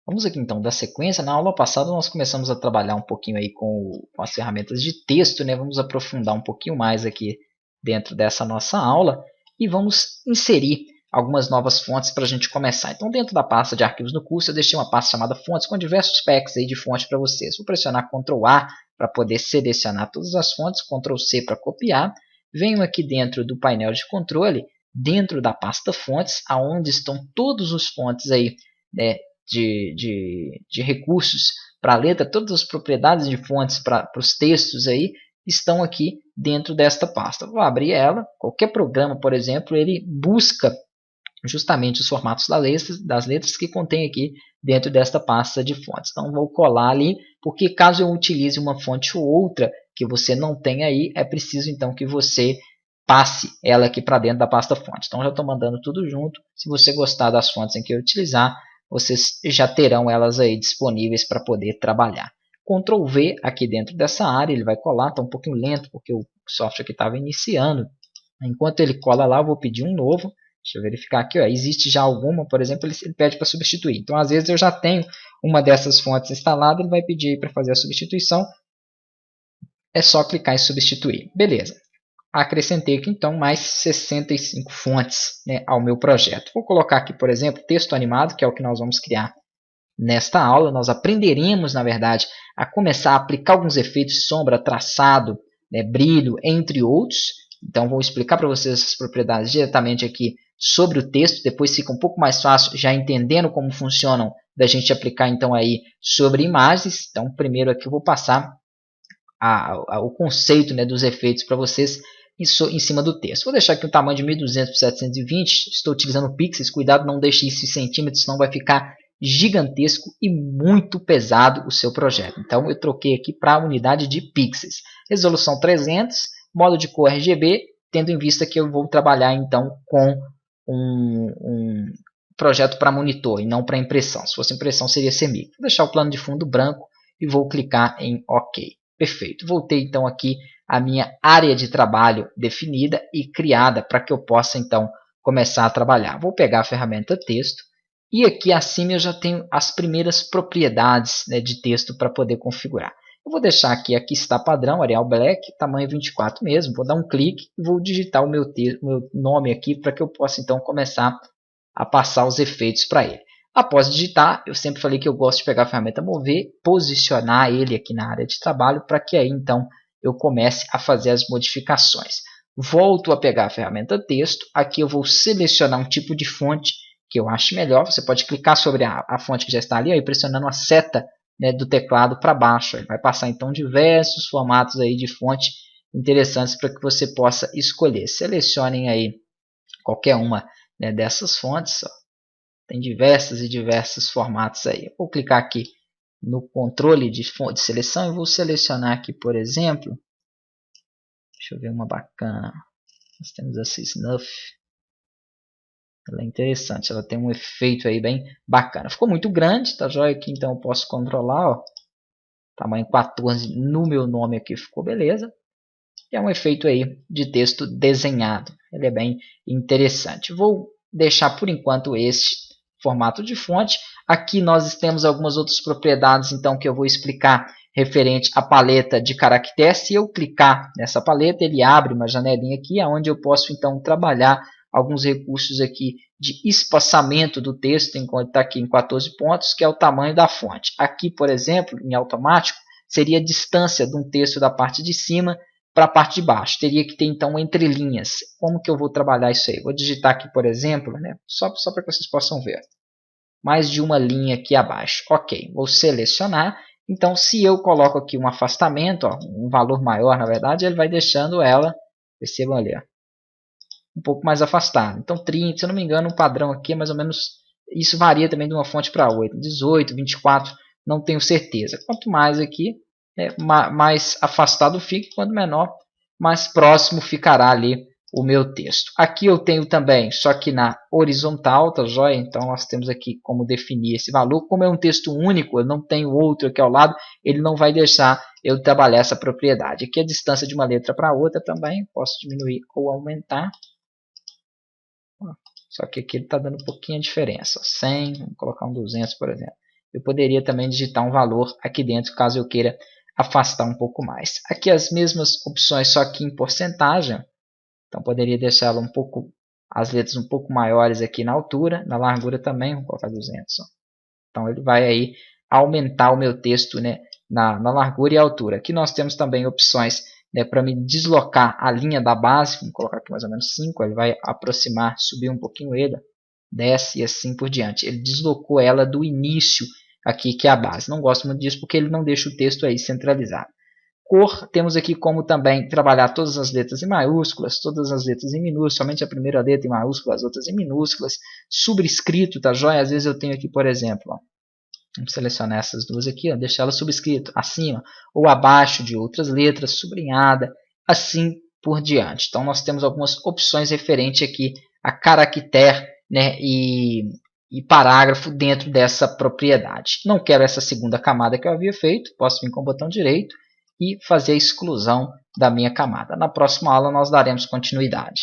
Vamos aqui então dar sequência. Na aula passada nós começamos a trabalhar um pouquinho aí com as ferramentas de texto, né? Vamos aprofundar um pouquinho mais aqui dentro dessa nossa aula e vamos inserir algumas novas fontes para a gente começar. Então, dentro da pasta de arquivos no curso, eu deixei uma pasta chamada fontes com diversos packs aí de fonte para vocês. Vou pressionar Ctrl A para poder selecionar todas as fontes, Ctrl C para copiar. Venho aqui dentro do painel de controle, dentro da pasta fontes, aonde estão todos os fontes aí, né, de recursos para a letra, todas as propriedades de fontes para os textos aí estão aqui dentro desta pasta. Vou abrir ela. Qualquer programa, por exemplo, ele busca justamente os formatos das letras que contém aqui dentro desta pasta de fontes. Então, vou colar ali, porque caso eu utilize uma fonte ou outra que você não tem aí, é preciso então que você passe ela aqui para dentro da pasta fontes. Então, já estou mandando tudo junto. Se você gostar das fontes em que eu utilizar, vocês já terão elas aí disponíveis para poder trabalhar. Ctrl V aqui dentro dessa área, ele vai colar, está um pouquinho lento porque o software aqui estava iniciando. Enquanto ele cola lá, eu vou pedir um novo. Deixa eu verificar aqui, ó. Existe já alguma, por exemplo, ele pede para substituir. Então, às vezes eu já tenho uma dessas fontes instalada, ele vai pedir para fazer a substituição. É só clicar em substituir. Beleza. Acrescentei aqui então mais 65 fontes, né, ao meu projeto. Vou colocar aqui, por exemplo, texto animado, que é o que nós vamos criar nesta aula. Nós aprenderemos, na verdade, a começar a aplicar alguns efeitos de sombra, traçado, né, brilho, entre outros. Então, vou explicar para vocês essas propriedades diretamente aqui sobre o texto. Depois fica um pouco mais fácil, já entendendo como funcionam, da gente aplicar então aí sobre imagens. Então, primeiro aqui eu vou passar o conceito, né, dos efeitos para vocês em cima do texto. Vou deixar aqui o tamanho de 1200 por 720. Estou utilizando pixels. Cuidado, não deixe isso em centímetros, senão vai ficar gigantesco e muito pesado o seu projeto. Então, eu troquei aqui para a unidade de pixels. Resolução 300, modo de cor RGB, tendo em vista que eu vou trabalhar então com um projeto para monitor e não para impressão. Se fosse impressão, seria semi. Vou deixar o plano de fundo branco e vou clicar em OK. Perfeito. Voltei então aqui a minha área de trabalho definida e criada para que eu possa então começar a trabalhar. Vou pegar a ferramenta texto e aqui acima eu já tenho as primeiras propriedades, né, de texto para poder configurar. Eu vou deixar aqui está padrão, Arial Black, tamanho 24 mesmo. Vou dar um clique e vou digitar o meu nome aqui para que eu possa então começar a passar os efeitos para ele. Após digitar, eu sempre falei que eu gosto de pegar a ferramenta mover, posicionar ele aqui na área de trabalho para que aí então eu comece a fazer as modificações. Volto a pegar a ferramenta texto, aqui eu vou selecionar um tipo de fonte que eu acho melhor. Você pode clicar sobre a fonte que já está ali, aí pressionando a seta, né, do teclado para baixo. Ele vai passar então diversos formatos aí de fonte interessantes para que você possa escolher. Selecionem aí qualquer uma, né, dessas fontes. Ó. Tem diversos e diversos formatos aí. Eu vou clicar aqui no controle de seleção e vou selecionar aqui, por exemplo, deixa eu ver uma bacana. Nós temos essa Snuff. Ela é interessante, ela tem um efeito aí bem bacana. Ficou muito grande, tá joia? Aqui então eu posso controlar, ó. Tamanho 14 no meu nome aqui ficou beleza. E é um efeito aí de texto desenhado. Ele é bem interessante. Vou deixar por enquanto este formato de fonte. Aqui nós temos algumas outras propriedades então que eu vou explicar referente à paleta de caracteres. Se eu clicar nessa paleta, ele abre uma janelinha aqui onde eu posso então trabalhar alguns recursos aqui de espaçamento do texto, enquanto está aqui em 14 pontos, que é o tamanho da fonte. Aqui, por exemplo, em automático, seria a distância de um texto da parte de cima para a parte de baixo. Teria que ter, então, entrelinhas. Como que eu vou trabalhar isso aí? Vou digitar aqui, por exemplo, né? só para que vocês possam ver. Mais de uma linha aqui abaixo. Ok, vou selecionar. Então, se eu coloco aqui um afastamento, ó, um valor maior, na verdade, ele vai deixando ela, percebam ali, ó, um pouco mais afastado. Então 30, se eu não me engano, o padrão aqui é mais ou menos, isso varia também de uma fonte para outra, 18, 24, não tenho certeza. Quanto mais aqui, né, mais afastado fica, quanto menor, mais próximo ficará ali o meu texto. Aqui eu tenho também, só que na horizontal, tá joia? Então nós temos aqui como definir esse valor. Como é um texto único, eu não tenho outro aqui ao lado, ele não vai deixar eu trabalhar essa propriedade. Aqui a distância de uma letra para outra também, posso diminuir ou aumentar. Só que aqui ele está dando um pouquinho a diferença. 100, vamos colocar um 200, por exemplo. eu poderia também digitar um valor aqui dentro, caso eu queira afastar um pouco mais. Aqui as mesmas opções, só que em porcentagem. Então poderia deixá-la as letras um pouco maiores aqui na altura, na largura também, vou colocar 200. Ó. Então ele vai aí aumentar o meu texto, né, na largura e altura. Aqui nós temos também opções, né, para me deslocar a linha da base, vamos colocar aqui mais ou menos 5, ele vai aproximar, subir um pouquinho ele, desce e assim por diante. Ele deslocou ela do início aqui, que é a base. Não gosto muito disso porque ele não deixa o texto aí centralizado. Cor, temos aqui como também trabalhar todas as letras em maiúsculas, todas as letras em minúsculas, somente a primeira letra em maiúsculas, as outras em minúsculas. Subscrito, tá joia? Às vezes eu tenho aqui, por exemplo, ó, vamos selecionar essas duas aqui, ó, deixar ela subscrito acima ou abaixo de outras letras, sublinhada, assim por diante. Então nós temos algumas opções referentes aqui a caractere, né, e parágrafo dentro dessa propriedade. Não quero essa segunda camada que eu havia feito, posso vir com o botão direito e fazer a exclusão da minha camada. Na próxima aula nós daremos continuidade.